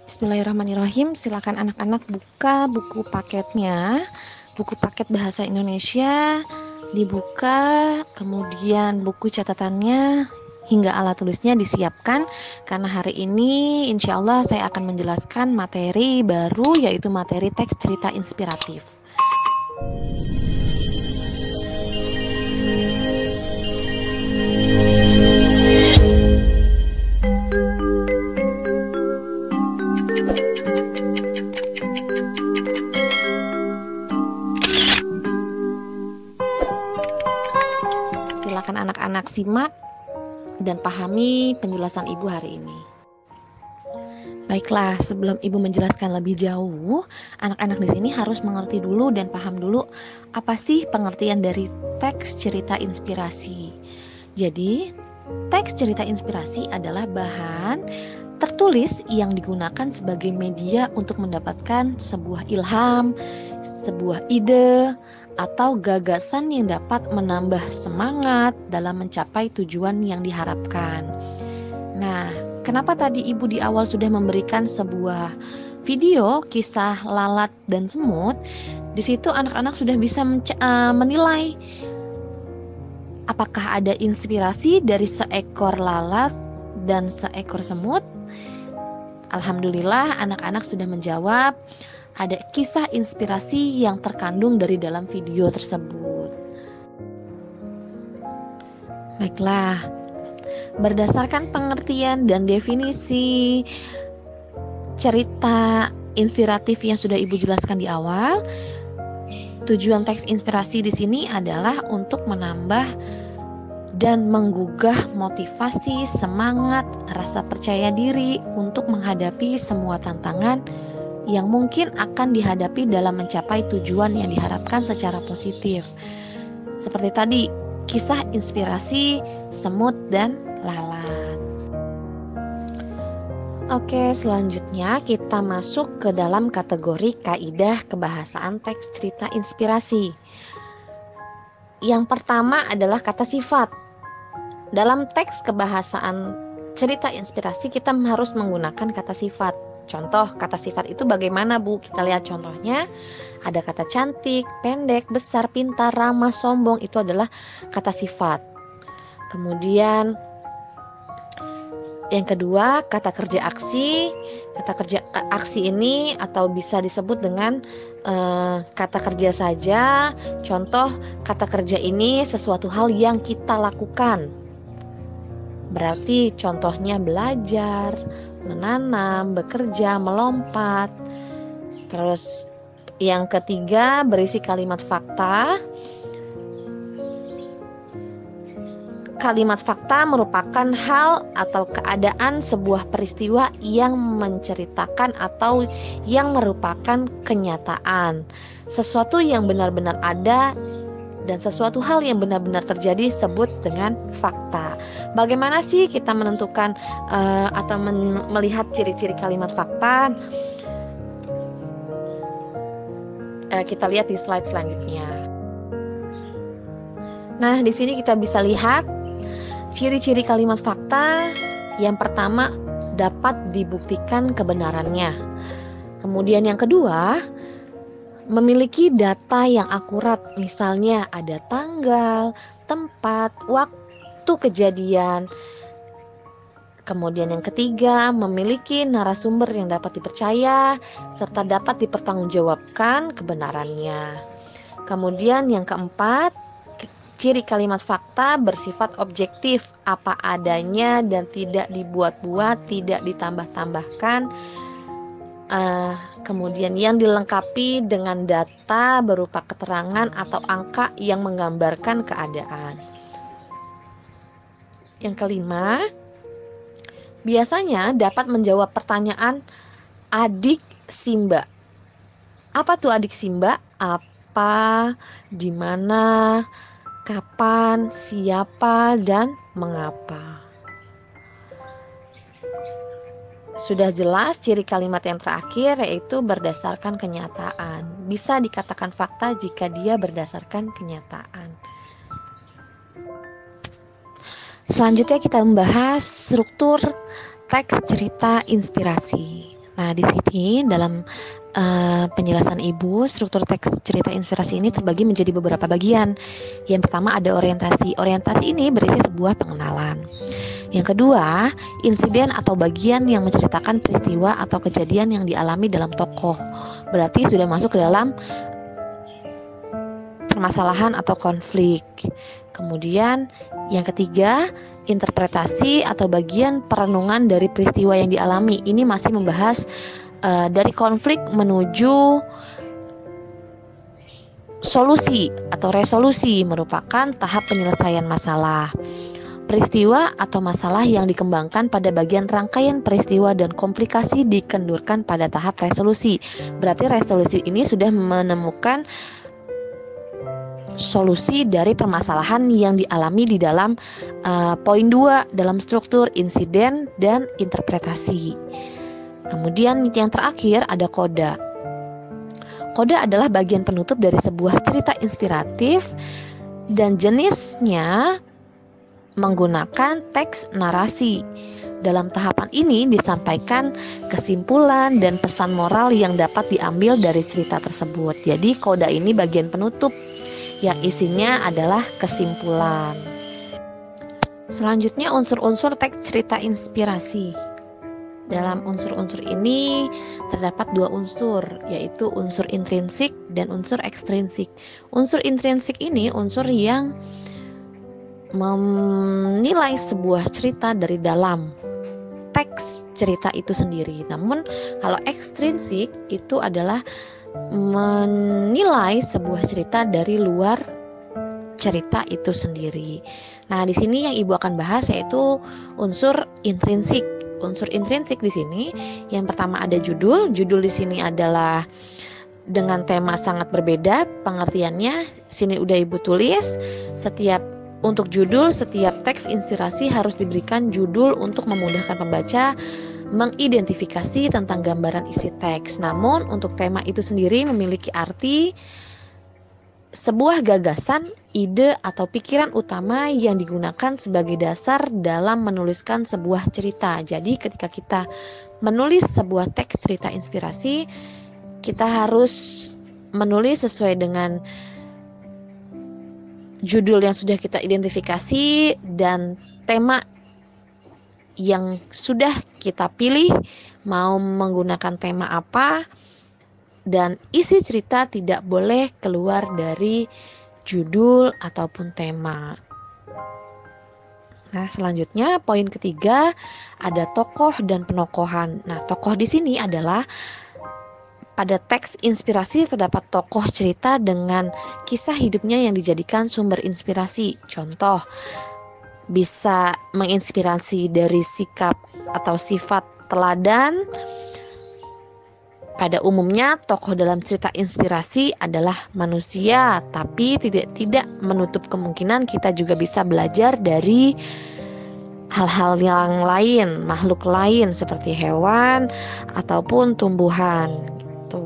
Bismillahirrahmanirrahim. Silakan anak-anak buka buku paketnya. Buku paket bahasa Indonesia dibuka, kemudian buku catatannya hingga alat tulisnya disiapkan, karena hari ini insya Allah saya akan menjelaskan materi baru, yaitu materi teks cerita inspiratif. Silakan anak-anak simak dan pahami penjelasan Ibu hari ini. Baiklah, sebelum Ibu menjelaskan lebih jauh, anak-anak di sini harus mengerti dulu dan paham dulu apa sih pengertian dari teks cerita inspirasi. Jadi, teks cerita inspirasi adalah bahan tertulis yang digunakan sebagai media untuk mendapatkan sebuah ilham, sebuah ide, atau gagasan yang dapat menambah semangat dalam mencapai tujuan yang diharapkan. Nah, kenapa tadi Ibu di awal sudah memberikan sebuah video kisah lalat dan semut? Di situ anak-anak sudah bisa menilai apakah ada inspirasi dari seekor lalat dan seekor semut. Alhamdulillah anak-anak sudah menjawab, ada kisah inspirasi yang terkandung dari dalam video tersebut. Baiklah, berdasarkan pengertian dan definisi cerita inspiratif yang sudah Ibu jelaskan di awal, tujuan teks inspirasi di sini adalah untuk menambah dan menggugah motivasi, semangat, rasa percaya diri untuk menghadapi semua tantangan yang mungkin akan dihadapi dalam mencapai tujuan yang diharapkan secara positif. Seperti tadi, kisah inspirasi semut dan lalat. Oke, selanjutnya kita masuk ke dalam kategori kaidah kebahasaan teks cerita inspirasi. Yang pertama adalah kata sifat. Dalam teks kebahasaan cerita inspirasi kita harus menggunakan kata sifat. Contoh kata sifat itu bagaimana, Bu? Kita lihat contohnya. Ada kata cantik, pendek, besar, pintar, ramah, sombong. Itu adalah kata sifat. Kemudian yang kedua, kata kerja aksi. Kata kerja aksi ini atau bisa disebut dengan kata kerja saja. Contoh kata kerja ini sesuatu hal yang kita lakukan. Berarti contohnya belajar, menanam, bekerja, melompat. Terus yang ketiga, berisi kalimat fakta. Kalimat fakta merupakan hal atau keadaan sebuah peristiwa yang menceritakan atau yang merupakan kenyataan. Sesuatu yang benar-benar ada dan sesuatu hal yang benar-benar terjadi disebut dengan fakta. Bagaimana sih kita menentukan atau melihat ciri-ciri kalimat fakta? Kita lihat di slide selanjutnya. Nah, di sini kita bisa lihat ciri-ciri kalimat fakta. Yang pertama, dapat dibuktikan kebenarannya. Kemudian yang kedua, memiliki data yang akurat, misalnya ada tanggal, tempat, waktu kejadian. Kemudian yang ketiga, memiliki narasumber yang dapat dipercaya serta dapat dipertanggungjawabkan kebenarannya. Kemudian yang keempat, ciri kalimat fakta bersifat objektif, apa adanya dan tidak dibuat-buat, tidak ditambah-tambahkan. Kemudian yang dilengkapi dengan data berupa keterangan atau angka yang menggambarkan keadaan. Yang kelima, biasanya dapat menjawab pertanyaan adik Simba. Apa tuh adik Simba? Apa, di mana, kapan, siapa, dan mengapa. Sudah jelas ciri kalimat yang terakhir, yaitu berdasarkan kenyataan. Bisa dikatakan fakta jika dia berdasarkan kenyataan. Selanjutnya kita membahas struktur teks cerita inspirasi. Nah, di sini dalam penjelasan Ibu, struktur teks cerita inspirasi ini terbagi menjadi beberapa bagian. Yang pertama ada orientasi. Orientasi ini berisi sebuah pengenalan. Yang kedua, insiden atau bagian yang menceritakan peristiwa atau kejadian yang dialami dalam tokoh. Berarti sudah masuk ke dalam permasalahan atau konflik. Kemudian yang ketiga, interpretasi atau bagian perenungan dari peristiwa yang dialami. Ini masih membahas dari konflik menuju solusi atau resolusi, merupakan tahap penyelesaian masalah. Peristiwa atau masalah yang dikembangkan pada bagian rangkaian peristiwa dan komplikasi dikendurkan pada tahap resolusi. Berarti resolusi ini sudah menemukan solusi dari permasalahan yang dialami di dalam poin 2 dalam struktur insiden dan interpretasi. Kemudian yang terakhir ada koda. Koda adalah bagian penutup dari sebuah cerita inspiratif dan jenisnya menggunakan teks narasi. Dalam tahapan ini disampaikan kesimpulan dan pesan moral yang dapat diambil dari cerita tersebut. Jadi koda ini bagian penutup yang isinya adalah kesimpulan. Selanjutnya unsur-unsur teks cerita inspirasi. Dalam unsur-unsur ini terdapat 2 unsur, yaitu unsur intrinsik dan unsur ekstrinsik. Unsur intrinsik ini unsur yang menilai sebuah cerita dari dalam teks cerita itu sendiri. Namun kalau ekstrinsik itu adalah menilai sebuah cerita dari luar cerita itu sendiri. Nah, di sini yang Ibu akan bahas yaitu unsur intrinsik. Unsur intrinsik di sini yang pertama ada judul. Judul di sini adalah dengan tema sangat berbeda pengertiannya. Sini udah Ibu tulis. Untuk judul, setiap teks inspirasi harus diberikan judul untuk memudahkan pembaca mengidentifikasi tentang gambaran isi teks. Namun untuk tema itu sendiri memiliki arti sebuah gagasan, ide, atau pikiran utama yang digunakan sebagai dasar dalam menuliskan sebuah cerita. Jadi ketika kita menulis sebuah teks cerita inspirasi, kita harus menulis sesuai dengan judul yang sudah kita identifikasi dan tema yang sudah kita pilih, mau menggunakan tema apa. Dan isi cerita tidak boleh keluar dari judul ataupun tema. Nah, selanjutnya poin ketiga ada tokoh dan penokohan. Nah, tokoh di sini adalah pada teks inspirasi terdapat tokoh cerita dengan kisah hidupnya yang dijadikan sumber inspirasi. Contoh, bisa menginspirasi dari sikap atau sifat teladan. Pada umumnya, tokoh dalam cerita inspirasi adalah manusia, tapi tidak menutup kemungkinan kita juga bisa belajar dari hal-hal yang lain, makhluk lain seperti hewan ataupun tumbuhan. Gitu.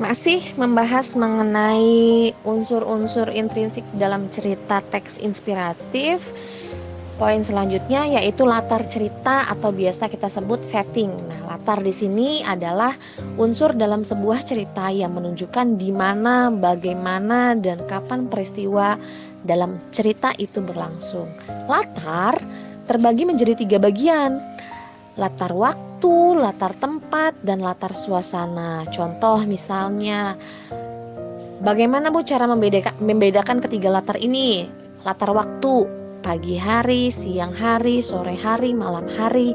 Masih membahas mengenai unsur-unsur intrinsik dalam cerita teks inspiratif. Poin selanjutnya yaitu latar cerita atau biasa kita sebut setting. Nah, latar di sini adalah unsur dalam sebuah cerita yang menunjukkan di mana, bagaimana, dan kapan peristiwa dalam cerita itu berlangsung. Latar terbagi menjadi 3 bagian. Latar waktu, latar tempat, dan latar suasana. Contoh misalnya, bagaimana Bu cara membedakan ketiga latar ini? Latar waktu, pagi hari, siang hari, sore hari, malam hari,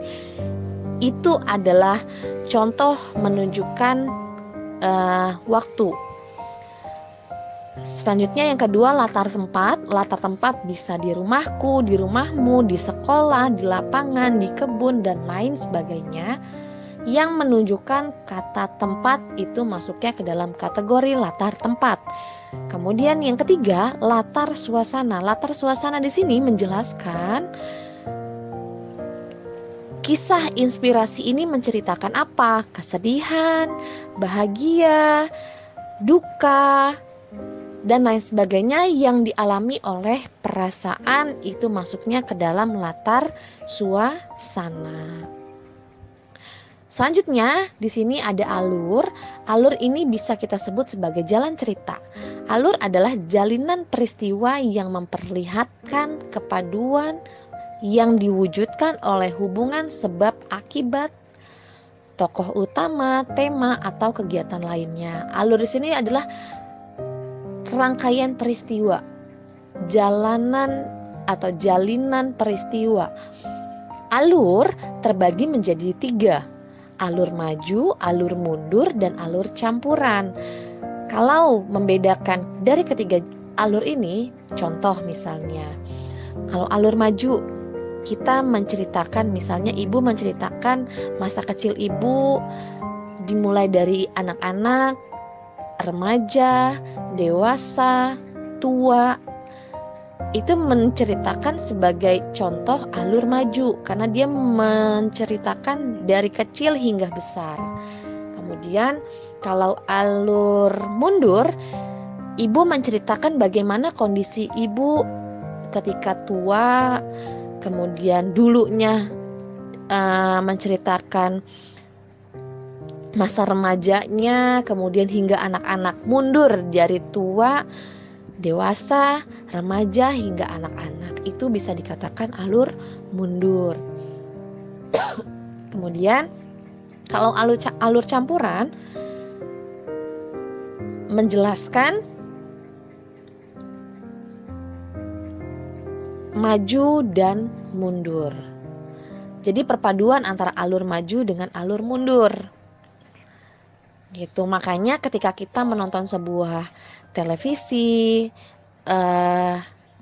itu adalah contoh menunjukkan waktu. Selanjutnya yang kedua latar tempat. Latar tempat bisa di rumahku, di rumahmu, di sekolah, di lapangan, di kebun, dan lain sebagainya. Yang menunjukkan kata tempat itu masuknya ke dalam kategori latar tempat. Kemudian yang ketiga, latar suasana. Latar suasana di sini menjelaskan kisah inspirasi ini menceritakan apa? Kesedihan, bahagia, duka, dan lain sebagainya yang dialami oleh perasaan itu masuknya ke dalam latar suasana. Selanjutnya di sini ada alur. Alur ini bisa kita sebut sebagai jalan cerita. Alur adalah jalinan peristiwa yang memperlihatkan kepaduan yang diwujudkan oleh hubungan sebab akibat, tokoh utama, tema atau kegiatan lainnya. Alur di sini adalah rangkaian peristiwa, jalanan atau jalinan peristiwa. Alur terbagi menjadi 3. Alur maju, alur mundur, dan alur campuran. Kalau membedakan dari ketiga alur ini, contoh misalnya, kalau alur maju, kita menceritakan, misalnya ibu menceritakan masa kecil ibu, dimulai dari anak-anak, remaja, dewasa, tua. Itu menceritakan sebagai contoh alur maju karena dia menceritakan dari kecil hingga besar. Kemudian kalau alur mundur, ibu menceritakan bagaimana kondisi ibu ketika tua, kemudian dulunya menceritakan masa remajanya, kemudian hingga anak-anak, mundur dari tua, dewasa, remaja hingga anak-anak. Itu bisa dikatakan alur mundur. Kemudian kalau alur campuran menjelaskan maju dan mundur. Jadi perpaduan antara alur maju dengan alur mundur. Gitu. Makanya ketika kita menonton sebuah televisi,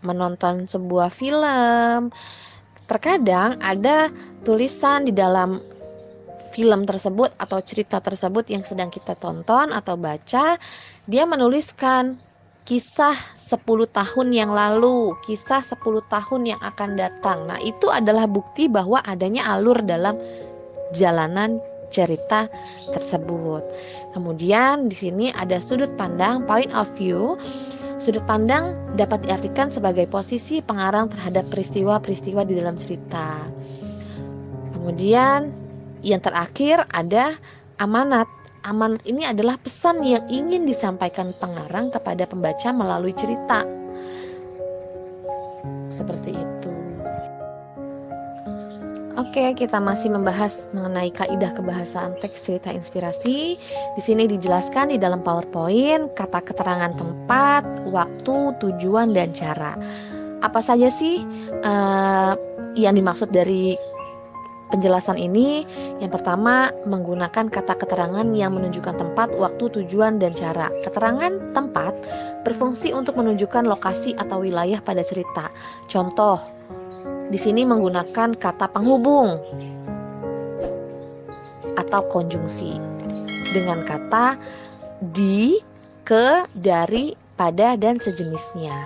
menonton sebuah film, terkadang ada tulisan di dalam film tersebut atau cerita tersebut yang sedang kita tonton atau baca, dia menuliskan kisah 10 tahun yang lalu, kisah 10 tahun yang akan datang. Nah, itu adalah bukti bahwa adanya alur dalam jalanan cerita tersebut. Kemudian di sini ada sudut pandang, point of view. Sudut pandang dapat diartikan sebagai posisi pengarang terhadap peristiwa-peristiwa di dalam cerita. Kemudian yang terakhir ada amanat. Amanat ini adalah pesan yang ingin disampaikan pengarang kepada pembaca melalui cerita. Seperti itu. Oke, kita masih membahas mengenai kaidah kebahasaan teks cerita inspirasi. Di sini dijelaskan di dalam PowerPoint kata keterangan tempat, waktu, tujuan, dan cara. Apa saja sih yang dimaksud dari penjelasan ini? Yang pertama, menggunakan kata keterangan yang menunjukkan tempat, waktu, tujuan, dan cara. Keterangan tempat berfungsi untuk menunjukkan lokasi atau wilayah pada cerita. Contoh, di sini menggunakan kata penghubung atau konjungsi dengan kata di, ke, dari, pada, dan sejenisnya.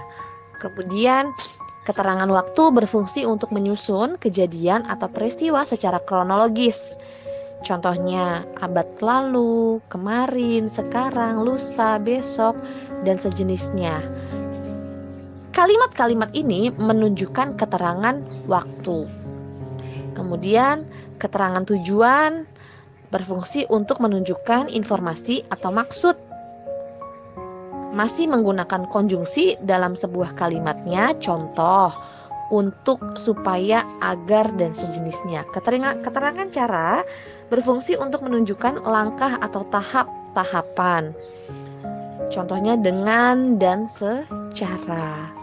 Kemudian keterangan waktu berfungsi untuk menyusun kejadian atau peristiwa secara kronologis. Contohnya abad lalu, kemarin, sekarang, lusa, besok, dan sejenisnya. Kalimat-kalimat ini menunjukkan keterangan waktu. Kemudian keterangan tujuan berfungsi untuk menunjukkan informasi atau maksud. Masih menggunakan konjungsi dalam sebuah kalimatnya, contoh, untuk, supaya, agar, dan sejenisnya. Keterangan cara berfungsi untuk menunjukkan langkah atau tahapan. Contohnya dengan dan secara.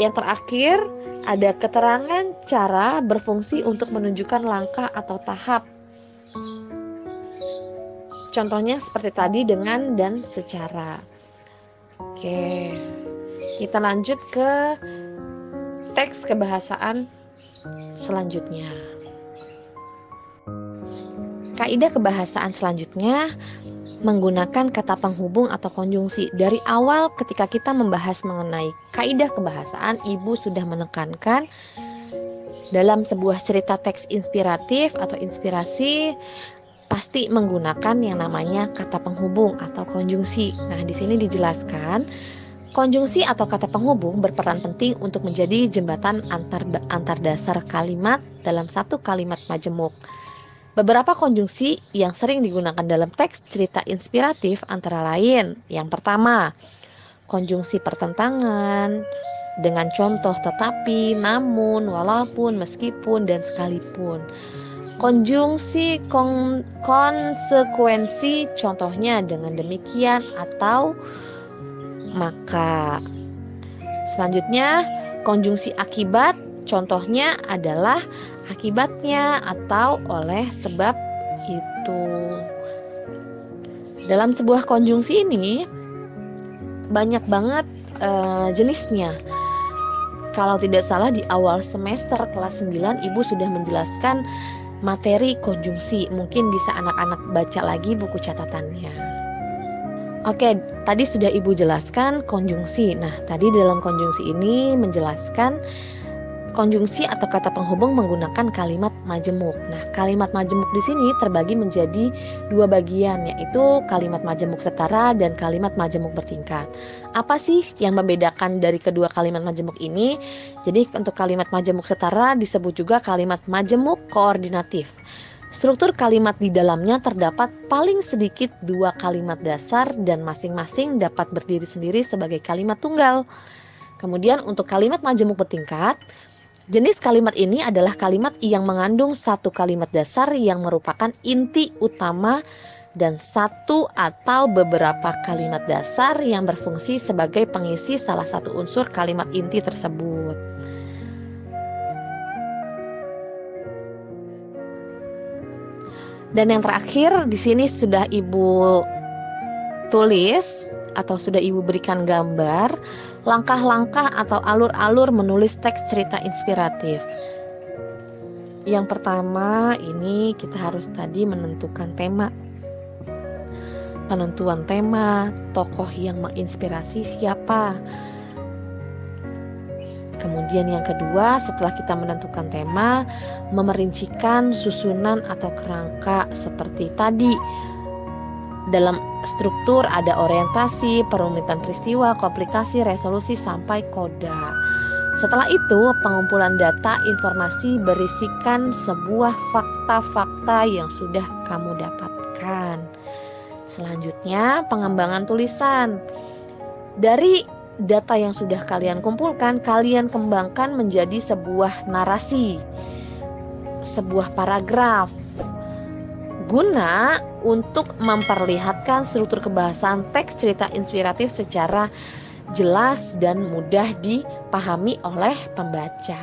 Yang terakhir ada keterangan cara berfungsi untuk menunjukkan langkah atau tahap. Contohnya seperti tadi dengan dan secara. Oke, kita lanjut ke teks kebahasaan selanjutnya. Kaidah kebahasaan selanjutnya menggunakan kata penghubung atau konjungsi. Dari awal ketika kita membahas mengenai kaidah kebahasaan, ibu sudah menekankan dalam sebuah cerita teks inspiratif atau inspirasi pasti menggunakan yang namanya kata penghubung atau konjungsi. Nah, di sini dijelaskan Konjungsi atau kata penghubung berperan penting untuk menjadi jembatan antar dasar kalimat dalam satu kalimat majemuk. Beberapa konjungsi yang sering digunakan dalam teks cerita inspiratif antara lain: yang pertama, konjungsi pertentangan dengan contoh tetapi, namun, walaupun, meskipun, dan sekalipun. Konjungsi konsekuensi, contohnya dengan demikian atau maka. Selanjutnya, konjungsi akibat, contohnya adalah akibatnya atau oleh sebab itu. Dalam sebuah konjungsi ini banyak banget jenisnya. Kalau tidak salah di awal semester kelas 9 Ibu sudah menjelaskan materi konjungsi. Mungkin bisa anak-anak baca lagi buku catatannya. Oke, tadi sudah Ibu jelaskan konjungsi. Nah, tadi dalam konjungsi ini menjelaskan konjungsi atau kata penghubung menggunakan kalimat majemuk. Nah, kalimat majemuk di sini terbagi menjadi dua bagian, yaitu kalimat majemuk setara dan kalimat majemuk bertingkat. Apa sih yang membedakan dari kedua kalimat majemuk ini? Jadi untuk kalimat majemuk setara disebut juga kalimat majemuk koordinatif. Struktur kalimat di dalamnya terdapat paling sedikit dua kalimat dasar dan masing-masing dapat berdiri sendiri sebagai kalimat tunggal. Kemudian untuk kalimat majemuk bertingkat, jenis kalimat ini adalah kalimat yang mengandung satu kalimat dasar yang merupakan inti utama dan satu atau beberapa kalimat dasar yang berfungsi sebagai pengisi salah satu unsur kalimat inti tersebut. Dan yang terakhir di sini sudah Ibu tulis atau sudah Ibu berikan gambar langkah-langkah atau alur-alur menulis teks cerita inspiratif. Yang pertama ini kita harus tadi menentukan tema. Penentuan tema, tokoh yang menginspirasi siapa. Kemudian yang kedua, setelah kita menentukan tema, memerincikan susunan atau kerangka seperti tadi. Dalam struktur ada orientasi, perumitan peristiwa, komplikasi, resolusi, sampai koda. Setelah itu, pengumpulan data informasi berisikan sebuah fakta-fakta yang sudah kamu dapatkan. Selanjutnya, pengembangan tulisan. Dari data yang sudah kalian kumpulkan, kalian kembangkan menjadi sebuah narasi, sebuah paragraf, guna untuk memperlihatkan struktur kebahasan teks cerita inspiratif secara jelas dan mudah dipahami oleh pembaca.